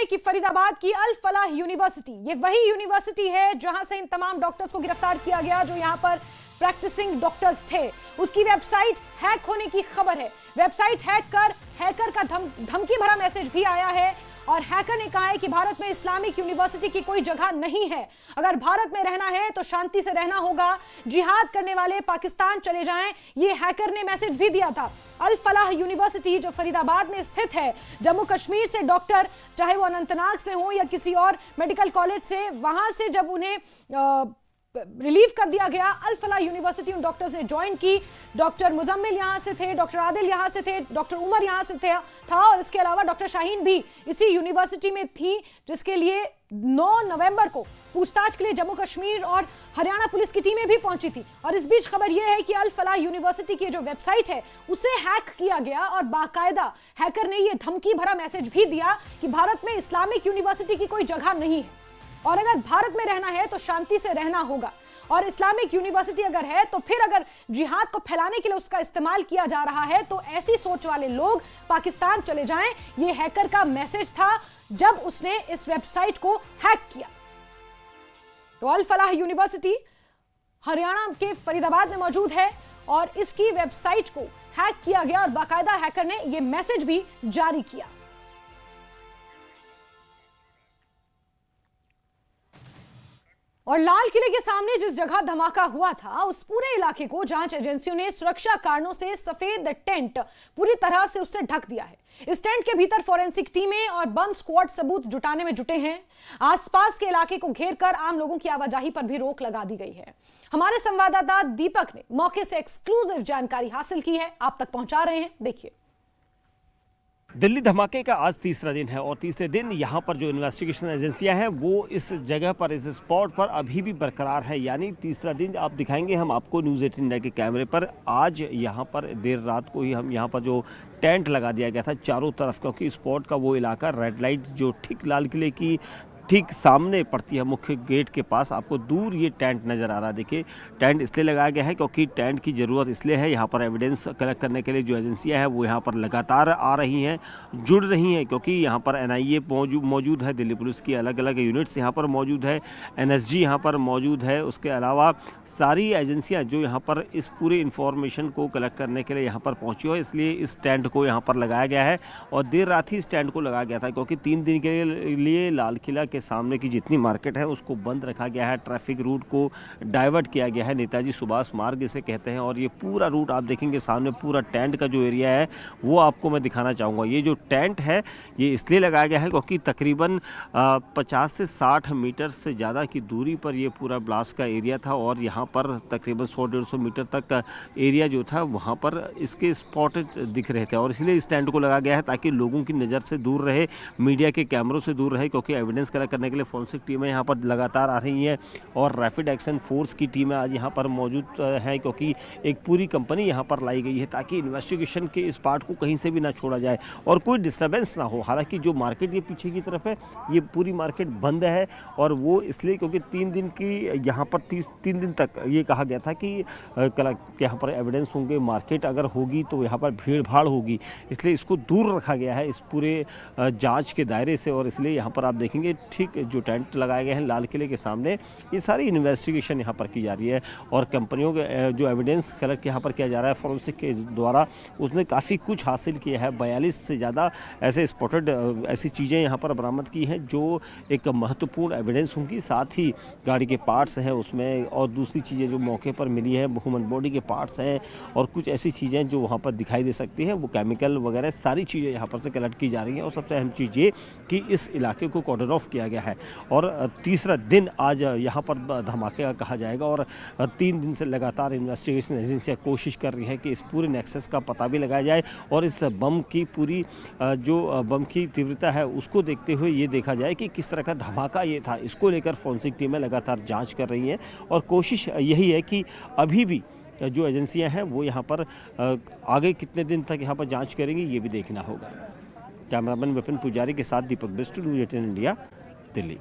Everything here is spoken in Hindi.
कि फरीदाबाद की अल फलाह यूनिवर्सिटी, ये वही यूनिवर्सिटी है जहां से इन तमाम डॉक्टर्स को गिरफ्तार किया गया जो यहां पर प्रैक्टिसिंग डॉक्टर्स थे। उसकी वेबसाइट हैक होने की खबर है। वेबसाइट हैकर का धमकी भरा मैसेज भी आया है और हैकर ने कहा है कि भारत में इस्लामिक यूनिवर्सिटी की कोई जगह नहीं है। अगर भारत में रहना है तो शांति से रहना होगा। जिहाद करने वाले पाकिस्तान चले जाएं, ये हैकर ने मैसेज भी दिया था। अल फलाह यूनिवर्सिटी जो फरीदाबाद में स्थित है, जम्मू कश्मीर से डॉक्टर, चाहे वो अनंतनाग से हो या किसी और मेडिकल कॉलेज से, वहां से जब उन्हें रिलीव कर दिया गया, अल फलाह यूनिवर्सिटी उन डॉक्टर्स ने ज्वाइन की। डॉक्टर मुजम्मिल यहां से थे, डॉक्टर आदिल यहां से थे, डॉक्टर उमर यहां से था और इसके अलावा डॉक्टर शाहीन भी इसी यूनिवर्सिटी में थी, जिसके लिए 9 नवंबर को पूछताछ के लिए जम्मू कश्मीर और हरियाणा पुलिस की टीमें भी पहुंची थी। और इस बीच खबर यह है कि अल फलाह यूनिवर्सिटी की जो वेबसाइट है उसे हैक किया गया और बाकायदा हैकर ने यह धमकी भरा मैसेज भी दिया कि भारत में इस्लामिक यूनिवर्सिटी की कोई जगह नहीं है और अगर भारत में रहना है तो शांति से रहना होगा। और इस्लामिक यूनिवर्सिटी अगर है तो फिर अगर जिहाद को फैलाने के लिए उसका इस्तेमाल किया जा रहा है तो ऐसी सोच वाले लोग पाकिस्तान चले जाएं। ये हैकर का मैसेज था जब उसने इस वेबसाइट को हैक किया। तो अल फलाह यूनिवर्सिटी हरियाणा के फरीदाबाद में मौजूद है और इसकी वेबसाइट को हैक किया गया और बाकायदा हैकर ने यह मैसेज भी जारी किया। और लाल किले के सामने जिस जगह धमाका हुआ था उस पूरे इलाके को जांच एजेंसियों ने सुरक्षा कारणों से सफेद टेंट पूरी तरह से उससे ढक दिया है। इस टेंट के भीतर फोरेंसिक टीमें और बम स्क्वाड सबूत जुटाने में जुटे हैं। आसपास के इलाके को घेरकर आम लोगों की आवाजाही पर भी रोक लगा दी गई है। हमारे संवाददाता दीपक ने मौके से एक्सक्लूसिव जानकारी हासिल की है, आप तक पहुंचा रहे हैं, देखिए। दिल्ली धमाके का आज तीसरा दिन है और तीसरे दिन यहाँ पर जो इन्वेस्टिगेशन एजेंसियां हैं वो इस जगह पर, इस स्पॉट पर अभी भी बरकरार है। यानी तीसरा दिन आप दिखाएंगे हम आपको न्यूज़ 18 इंडिया के कैमरे पर। आज यहाँ पर देर रात को ही हम यहाँ पर जो टेंट लगा दिया गया था चारों तरफ, क्योंकि स्पॉट का वो इलाका रेड लाइट जो ठीक लाल किले की ठीक सामने पड़ती है, मुख्य गेट के पास आपको दूर ये टेंट नज़र आ रहा है। देखिए, टेंट इसलिए लगाया गया है क्योंकि टेंट की ज़रूरत इसलिए है, यहाँ पर एविडेंस कलेक्ट करने के लिए जो एजेंसियां हैं वो यहाँ पर लगातार आ रही हैं, जुड़ रही हैं, क्योंकि यहाँ पर NIA मौजूद है, दिल्ली पुलिस की अलग अलग यूनिट्स यहाँ पर मौजूद है, NSG यहाँ पर मौजूद है। उसके अलावा सारी एजेंसियाँ जो यहाँ पर इस पूरे इन्फॉर्मेशन को कलेक्ट करने के लिए यहाँ पर पहुँची हो, इसलिए इस टेंट को यहाँ पर लगाया गया है। और देर रात ही इस टेंट को लगाया गया था क्योंकि 3 दिन के लिए लाल किला के सामने की जितनी मार्केट है उसको बंद रखा गया है, ट्रैफिक रूट को डाइवर्ट किया गया है, नेताजी सुभाष मार्ग इसे कहते हैं। और ये पूरा रूट आप देखेंगे सामने, पूरा टेंट का जो एरिया है वो आपको मैं दिखाना चाहूँगा। ये जो टेंट है ये इसलिए लगाया गया है क्योंकि तकरीबन 50 से 60 मीटर से ज़्यादा की दूरी पर ये पूरा ब्लास्ट का एरिया था और यहाँ पर तकरीबन 100-150 मीटर तक का एरिया जो था वहाँ पर इसके स्पॉट दिख रहे थे और इसलिए इस टेंट को लगाया गया है ताकि लोगों की नज़र से दूर रहे, मीडिया के कैमरों से दूर रहे, क्योंकि एविडेंस कलेक्ट करने के लिए फोरेंसिक टीमें यहाँ पर लगातार आ रही हैं और रैपिड एक्शन फोर्स की टीमें आज यहाँ पर मौजूद हैं, क्योंकि एक पूरी कंपनी यहाँ पर लाई गई है ताकि इन्वेस्टिगेशन के इस पार्ट को कहीं से भी ना छोड़ा जाए और कोई डिस्टर्बेंस ना हो। हालांकि जो मार्केट ये पीछे की तरफ है ये पूरी मार्केट बंद है और वो इसलिए क्योंकि 3 दिन की यहाँ पर 3 दिन तक ये कहा गया था कि यहाँ पर एविडेंस होंगे, मार्केट अगर होगी तो यहाँ पर भीड़ भाड़ होगी, इसलिए इसको दूर रखा गया है इस पूरे जाँच के दायरे से। और इसलिए यहाँ पर आप देखेंगे ठीक जो टेंट लगाए गए हैं लाल किले के सामने, ये सारी इन्वेस्टिगेशन यहाँ पर की जा रही है और कंपनियों के जो एविडेंस कलेक्ट यहाँ पर किया जा रहा है फोरेंसिक के द्वारा, उसने काफ़ी कुछ हासिल किया है। 42 से ज़्यादा ऐसे स्पॉटेड ऐसी चीज़ें यहाँ पर बरामद की हैं जो एक महत्वपूर्ण एविडेंस होंगी। साथ ही गाड़ी के पार्ट्स हैं उसमें और दूसरी चीज़ें जो मौके पर मिली है, ह्यूमन बॉडी के पार्ट्स हैं और कुछ ऐसी चीज़ें जो वहाँ पर दिखाई दे सकती हैं, वो केमिकल वगैरह सारी चीज़ें यहाँ पर से कलेक्ट की जा रही हैं। और सबसे अहम चीज़ ये कि इस इलाके को कॉर्डन ऑफ किया गया है और तीसरा दिन आज यहाँ पर धमाके का कहा जाएगा और 3 दिन से लगातार इन्वेस्टिगेशन एजेंसियाँ कोशिश कर रही हैं कि इस पूरे नेक्सस का पता भी लगाया जाए और इस बम की पूरी जो बम की तीव्रता है उसको देखते हुए ये देखा जाए कि किस तरह का धमाका ये था। इसको लेकर फोरेंसिक टीमें लगातार जांच कर रही हैं और कोशिश यही है कि अभी भी जो एजेंसियाँ हैं वो यहाँ पर आगे कितने दिन तक यहाँ पर जाँच करेंगी ये भी देखना होगा। कैमरामैन विपिन पुजारी के साथ दीपक बिष्ट, न्यूज़ 18 इंडिया, दिल्ली।